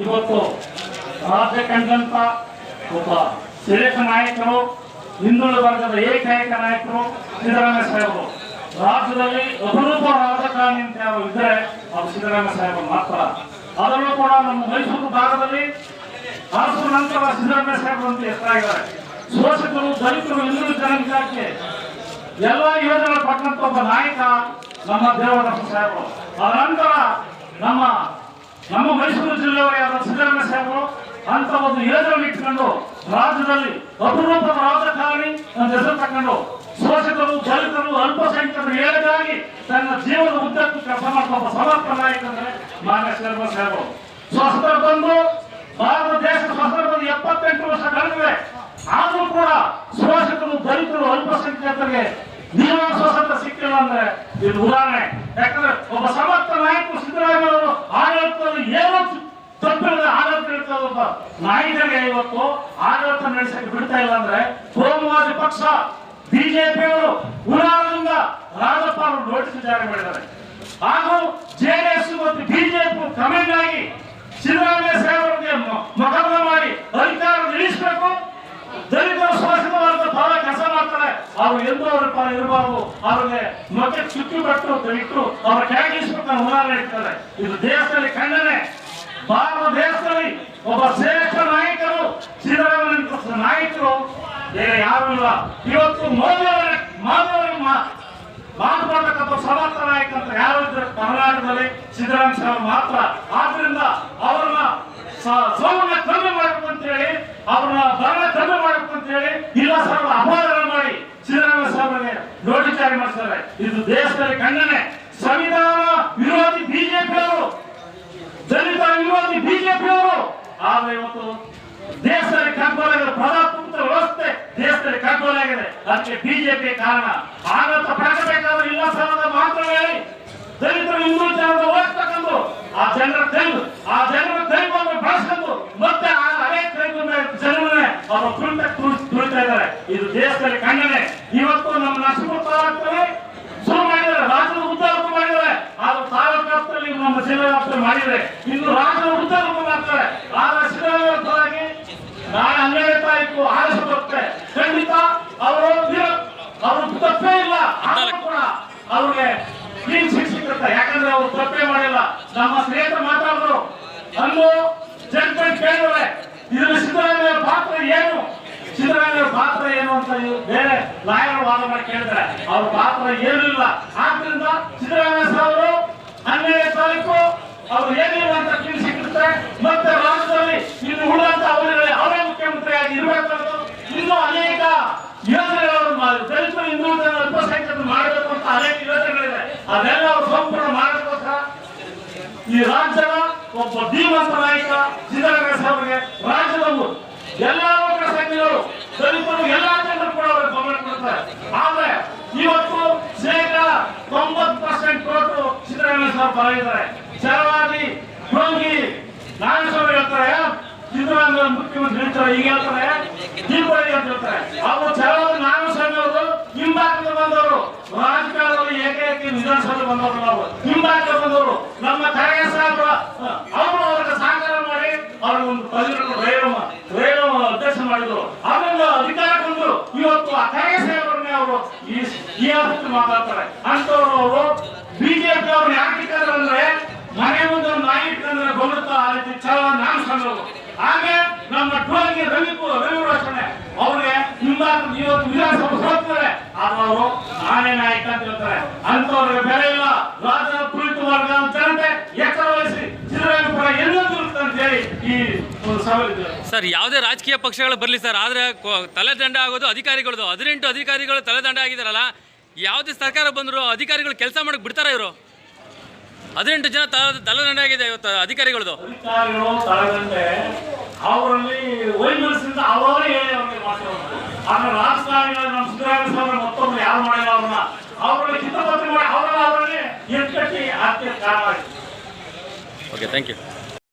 ಇವತ್ತು ರಾಜ್ಯ ಕಂಡಂತ ಒಬ್ಬ ಶ್ರೇಷ್ಠ ನಾಯಕರು, ಹಿಂದುಳಿದ ವರ್ಗದ ಏಕೈಕ ನಾಯಕರು ಸಿದ್ದರಾಮಯ್ಯ ಸಾಹೇಬರು. ರಾಜ್ಯದಲ್ಲಿ ಅಪರೂಪ ರಾಜಕಾರಣಿ ಅಂತ ಯಾರು ಇದ್ರೆ ಅದು ಸಿದ್ದರಾಮಯ್ಯ ಸಾಹೇಬರು ಮಾತ್ರ. ಅದರಲ್ಲೂ ಕೂಡ ನಮ್ಮ ಮೈಸೂರು ಭಾಗದಲ್ಲಿ ಅರಸು ನಂತರ ಸಿದ್ದರಾಮಯ್ಯ ಸಾಹೇಬರು ಅಂತ ಹೆಸರಾಗಿದ್ದಾರೆ. ಶೋಷಕರು, ದಲಿತರು, ಹಿಂದುಳಿದ ಜನಾಂಗಕ್ಕೆ ಎಲ್ಲ ಯೋಜನೆ ಪಟ್ಟಂತ ಒಬ್ಬ ನಾಯಕ ನಮ್ಮ ದೇವದರ್ಶನ ಸಾಹೇಬರು. ಅದರ ನಂತರ ನಮ್ಮ ಮೈಸೂರು ಜಿಲ್ಲೆಯವರಾದ ಸಿದ್ದರಾಮಯ್ಯ ಸಾಹೇಬರು ಅಂತ ಒಂದು ಯೋಜನೆ ಇಟ್ಕೊಂಡು ರಾಜ್ಯದಲ್ಲಿ ಅಪರೂಪದ ರಾಜಕಾರಣಿ ಅಂತ ಹೆಸರು ತಕೊಂಡು ಶೋಷಕರು, ದಲಿತರು, ಅಲ್ಪಸಂಖ್ಯಾತರು ಏಳಿಗಾಗಿ ತನ್ನ ಜೀವನದ ಉದ್ದಕ್ಕೂ ಕೆಲಸ ಮಾಡುವ ಸಮರ್ಥ ನಾಯಕ ಅಂದ್ರೆ ಮಾನ್ಯ ಸಿದ್ದರಾಮಯ್ಯ ಸಾಹೇಬರು. ಸ್ವತಂತ್ರ ಬಂದು ಭಾರತ ದೇಶದ ಸ್ವತಂತ್ರ ಬಂದು 78 ವರ್ಷ ಕಳೆದಿದೆ. ಆದರೂ ಕೂಡ ಶೋಷಕರು, ದಲಿತರು, ಅಲ್ಪಸಂಖ್ಯಾತರಿಗೆ ನಿಜವಾದ ಸ್ವಾತಂತ್ರ್ಯ ಸಿಕ್ಕಿಲ್ಲ ಅಂದ್ರೆ ಇದು ಉದಾಹರಣೆ. ಯಾಕಂದ್ರೆ ಒಬ್ಬ ಸಮರ್ಥ ನಾಯಕರು ಸಿದ್ದರಾಮಯ್ಯ ಅವರು ಆಡಳಿತದಲ್ಲಿ ಏನೋ ತಪ್ಪಿಲ್ಲದೆ ಆಡಳಿತ ನಡೆಸ್ತಾ ಒಬ್ಬ ನಾಯಕರಿಗೆ ಇವತ್ತು ಆಡಳಿತ ನಡೆಸಕ್ಕೆ ಬಿಡ್ತಾ ಇಲ್ಲ ಅಂದ್ರೆ ಕೋಮುವಾದಿ ಪಕ್ಷ ಬಿಜೆಪಿಯವರು ಉದಾಹರಣೆಯಿಂದ ರಾಜ್ಯಪಾಲ ನೋಟಿಸ್ ಜಾರಿ ಮಾಡಿದ್ದಾರೆ. ಹಾಗೂ ಜೆಡಿಎಸ್ ಮತ್ತು ಬಿಜೆಪಿ ಕಮೆಂಟ್ ಆಗಿ ಸಿದ್ದರಾಮಯ್ಯ ಸಾಹೇಬರಿಗೆ ಮೊಕದ್ದಮೆ ಮಾಡಿ ಅಧಿಕಾರ ಇಳಿಸಬೇಕು, ದಲಿತರ ಶೋಷಿತ ವರ್ಗದ ಪರ ಕೆಲಸ ಮಾಡ್ತಾರೆ, ಅವರು ಎಂದೂ ಅವರ ಪರ ಇರಬಾರದು, ಅವರಿಗೆ ಮತ್ತೆ ಚುಕ್ಕಿ ಬಟ್ಟು ಇಟ್ಟು ಅವರ ಕೆಳಗಿಳಿಸಬೇಕು ಉದಾಹರಣೆ ಇಡ್ತಾರೆ. ಇದು ದೇಶದಲ್ಲಿ ಖಂಡನೆ. ಭಾರತ ದೇಶದಲ್ಲಿ ಒಬ್ಬ ಶ್ರೇಷ್ಠ ನಾಯಕರು ಸಿದ್ದರಾಮಯ್ಯ ನಾಯಕರು ಬೇರೆ ಯಾರು ಇಲ್ಲ. ಇವತ್ತು ಮೋದಿಯವರಿಗೆ ಮಾತುಕೊಡ್ತಕ್ಕಂಥ ಸಮರ್ಥ ನಾಯಕ ಅಂತ ಯಾರು ಇದ್ರೆ ಕರ್ನಾಟಕದಲ್ಲಿ ಸಿದ್ದರಾಮಯ್ಯ ಸಾಹೇಬರು ಮಾತ್ರ. ಆದ್ರಿಂದ ಅವರನ್ನ ಸೋಮನ್ನ ಕಡಿಮೆ ಮಾಡಬೇಕು ಅಂತ ಹೇಳಿ, ಅವ್ರನ್ನ ಬರಣ ಕಡಿಮೆ ಮಾಡಬೇಕು ಅಂತ ಹೇಳಿ ಇಲ್ಲ ಸರ್ ಅಪರಾಧ ಮಾಡಿ ಸಿದ್ದರಾಮಯ್ಯ ಸಾಹೇಬರಿಗೆ ನೋಟಿಸ್ ಜಾರಿ ಮಾಡಿಸ್ತಾರೆ. ಇದು ದೇಶದಲ್ಲಿ ಖಂಡನೆ. ಸಂವಿಧಾನ ವಿರೋಧಿ ಬಿಜೆಪಿಯವರು, ದಲಿತ ವಿರೋಧಿ ಬಿಜೆಪಿಯವರು. ಆದ್ರೆ ಇವತ್ತು ದೇಶದಲ್ಲಿ ಕಂಟ್ರೋಲಾಗಿದೆ, ಪ್ರಜಾಪ್ರಭುತ್ವ ವ್ಯವಸ್ಥೆ ದೇಶದಲ್ಲಿ ಕಂಟ್ರೋಲಾಗಿದೆ. ಅದಕ್ಕೆ ಬಿಜೆಪಿ ಕಾರಣ. ಆಡಳಿತ ಪಡೆಯಬೇಕಾದ್ರೆ ಇಲ್ಲ ಸರದ ಮಾತ್ರ ಹೇಳಿ ದಲಿತರು, ಹಿಂದುಳಿದ ಜನರ ಓಟ್ ತಗೊಂಡು ಆ ಜನರ ಕೈ ಬಂದು ಬಳಸ್ಕೊಂಡು ಮತ್ತೆ ಅದೇ ಕೈ ಜನರನ್ನೇ ಅವರು ತುಳಿತಾ ಇದ್ದಾರೆ. ಇದು ದೇಶದಲ್ಲಿ ಖಂಡನೆ. ಇವತ್ತು ನಮ್ಮ ನರಸೀಪುರ ತಾಲೂಕಲ್ಲಿ ಶುರು ಮಾಡಿದ್ದಾರೆ, ರಾಜ್ಯದ ಉದ್ದಾರ ಮಾಡಿದ್ದಾರೆ. ಆದ್ರೂ ತಾಲೂಕು ವ್ಯಾಪ್ತಿಯಲ್ಲಿ ನಮ್ಮ ಜಿಲ್ಲಾ ವ್ಯಾಪ್ತಿ ಮಾಡಿದ್ದಾರೆ. ಇನ್ನು ರಾಜ್ಯದ ಉದ್ದಾರ ಮಾಡ್ತಾರೆ. ಆದ್ರೆ ಸಿದ್ದರಾಮಯ್ಯ ನಾಳೆ 12ನೇ ತಾರೀಕು ಆದೇಶ ಬರುತ್ತೆ. ಖಂಡಿತ ಅವರು ತಪ್ಪೇ ಇಲ್ಲ, ಆದ್ರೂ ಕೂಡ ಅವ್ರಿಗೆ ಕ್ಲೀನ್ ಶಿಕ್ಷೆ ಸಿಗುತ್ತೆ. ಯಾಕಂದ್ರೆ ಅವರು ತಪ್ಪೇ ಮಾಡಿಲ್ಲ. ನಮ್ಮ ಸ್ನೇಹಿತರು ಮಾತಾಡಿದ್ರು, ಅಂದು ಜಡ್ಜ್ಮೆಂಟ್ ಕೇಳಿದ್ರೆ ಇದರಲ್ಲಿ ಸಿದ್ದರಾಮಯ್ಯ ಪಾತ್ರ ಏನು, ಸಿದ್ದರಾಮಯ್ಯ ಪಾತ್ರ ಏನು ಅಂತ ಬೇರೆ ಲಾಯರ್ ವಾದ ಮಾಡಿ ಕೇಳಿದ್ರೆ ಅವ್ರ ಪಾತ್ರ ಏನೂ ಇಲ್ಲ. ಆದ್ರಿಂದ ಸಿದ್ದರಾಮಯ್ಯ ಸಾಹೇಬರು 12ನೇ ತಾರೀಕು ಅವ್ರು ಏನಿಲ್ಲ ಅಂತ ಕ್ಲೀನ್ ಸಿಗುತ್ತೆ. ಮತ್ತೆ ರಾಜ್ಯದಲ್ಲಿ ಇನ್ನು ಉಳಿದಂತ ಅವರೇ ಮುಖ್ಯಮಂತ್ರಿಯಾಗಿ ಇರಬೇಕು. ಇನ್ನೂ ಅನೇಕ ಯೋಜನೆಗಳನ್ನು ದಲಿತರು, ಹಿಂದುಳಿದ ಅಲ್ಪಸಂಖ್ಯಾತರು ಮಾಡಬೇಕು ಅಂತ ಅನೇಕ ಯೋಜನೆಗಳಿದೆ. ಅದೆಲ್ಲ ಅವರು ಸಂಪೂರ್ಣ ಮಾಡಬೇಕೋಸ್ಕರ ಈ ರಾಜ್ಯದ ಒಬ್ಬ ಧೀಮಂತ ನಾಯಕ ಸಿದ್ದರಾಮಯ್ಯ ಸಾಹೇಬರಿಗೆ ರಾಜ್ಯದ ಎಲ್ಲಾ ವರ್ಗದ ಸಂಘಗಳು, ದಲಿತರು, ಎಲ್ಲಾ ಜನರು ಕೂಡ ಅವರು ಗಮನ ಕೊಡ್ತಾರೆ. ಆದ್ರೆ ಇವತ್ತು ಶೇಕಡ 90% ಕೊಟ್ಟು ಸಿದ್ದರಾಮಯ್ಯ ಸಾಹೇಬ್ ಬರಲಿದ್ದಾರೆ. ಛಲವಾದಿ ಭೋಗಿ ನಾಗೇಶ್ವರ ಹೇಳ್ತಾರೆ, ಸಿದ್ದರಾಮಯ್ಯ ಮುಖ್ಯಮಂತ್ರಿ ಹೇಳ್ತಾರೆ, ಈಗ ಹೇಳ್ತಾರೆ ದೀಪಾವಳಿ ಅಂತ ಹೇಳ್ತಾರೆ. ಅವರು ಛಲವಾದಿ ನಾಗೇಶ್ವರ ಅವರು ಹಿಂಬಾಕದಲ್ಲಿ ಬಂದವರು, ರಾಜಕಾರಣದಲ್ಲಿ ಏಕೈಕ ವಿಧಾನಸಭೆ ಬಂದವರು. ನಾವು ಹಿಂಬಾಕದಲ್ಲಿ ಬಂದವರು ನಮ್ಮ ಖರ್ಗೆ ಸಾಹೇಬರ ಅವರು ಅವರಿಗೆ ಸಹಕಾರ ಮಾಡಿ ಅವರು ಒಂದು ರೈಲು ಅಧ್ಯಕ್ಷ ಮಾಡಿದ್ರು. ಆಮೇಲೆ ಅಧಿಕಾರ ಬಂದರು. ಇವತ್ತು ಆ ಖರ್ಗೆ ಸಾಹೇಬರನ್ನೇ ಅವರು ಈ ಮಾತಾಡ್ತಾರೆ. ಅಂತವರು ಅವರು ಬಿಜೆಪಿ ಅವ್ರು ಯಾಕೆ ಅಂದ್ರೆ ಮನೆ ಮುಂದೆ ಒಂದು ನಾಯಿ ಇಟ್ಕೊಂಡ್ರೆ ಗೊಬ್ಬರ ಆ ರೀತಿ ಛಲ ನಾಮಿಸ್ಕೊಂಡ್ರು. ಹಾಗೆ ನಮ್ಮ ಟೋಲ್ಗೆ ರವಿ ಅಷ್ಟೇ ಅವ್ರಿಗೆ ಇವತ್ತು ವಿಧಾನಸಭೆ ಸೋತ್ತಾರೆ. ಆದ್ರೆ ಅವರು ನಾನೇ ನಾಯಕ ಅಂತ ಹೇಳ್ತಾರೆ. ಅಂತವ್ರಿಗೆ ಬೆಲೆ ಇಲ್ಲ. ರಾಜ್ಯದ ತುಳಿತ ವರ್ಗ ಜನತೆ ಎಚ್ಚರ ವಹಿಸಿ ಸಿದ್ದರಾಮಯ್ಯ ಪರ ಎಲ್ಲೋ ಅಂತ ಹೇಳಿ ಈ ಒಂದು ಸವಾಲಿದೆ. ಸರ್, ಯಾವುದೇ ರಾಜಕೀಯ ಪಕ್ಷಗಳು ಬರಲಿ ಸರ್, ಆದ್ರೆ ತಲೆದಂಡ ಆಗೋದು ಅಧಿಕಾರಿಗಳದು. 18 ಅಧಿಕಾರಿಗಳು ತಲೆದಂಡ ಆಗಿದಾರಲ್ಲ, ಯಾವುದೇ ಸರ್ಕಾರ ಬಂದ್ರು ಅಧಿಕಾರಿಗಳು ಕೆಲಸ ಮಾಡಕ್ ಬಿಡ್ತಾರ ಇವರು? 18 ಜನ ತಲೆದಂಡ ಆಗಿದೆ ಇವತ್ತು ಅಧಿಕಾರಿಗಳದು. ಅಧಿಕಾರಿಗಳು ತಲೆದಂಡೆ ಅವರಲ್ಲಿ ವೈಮನಸ್ಸಿಂದ ಅವರೇ ಹೇಳಿ ಅವ್ರಿಗೆ ಮಾತಾಡೋದು. ಆದ್ರೆ ರಾಜಕಾರಣಿಗಳು ನಮ್ಮ ಸಿದ್ದರಾಮಯ್ಯ ಸಾಹೇಬರು ಮತ್ತೊಬ್ಬರು ಯಾರು ಮಾಡಿಲ್ಲ. ಅವ್ರನ್ನ ಅವರಲ್ಲಿ ಚಿತ್ರಪತ್ರ ಮಾಡಿ ಅವರಲ್ಲಿ ಎತ್ಕಟ್ಟಿ ಆತ್ಮೀಯ ಕಾರಣ. Okay, thank you.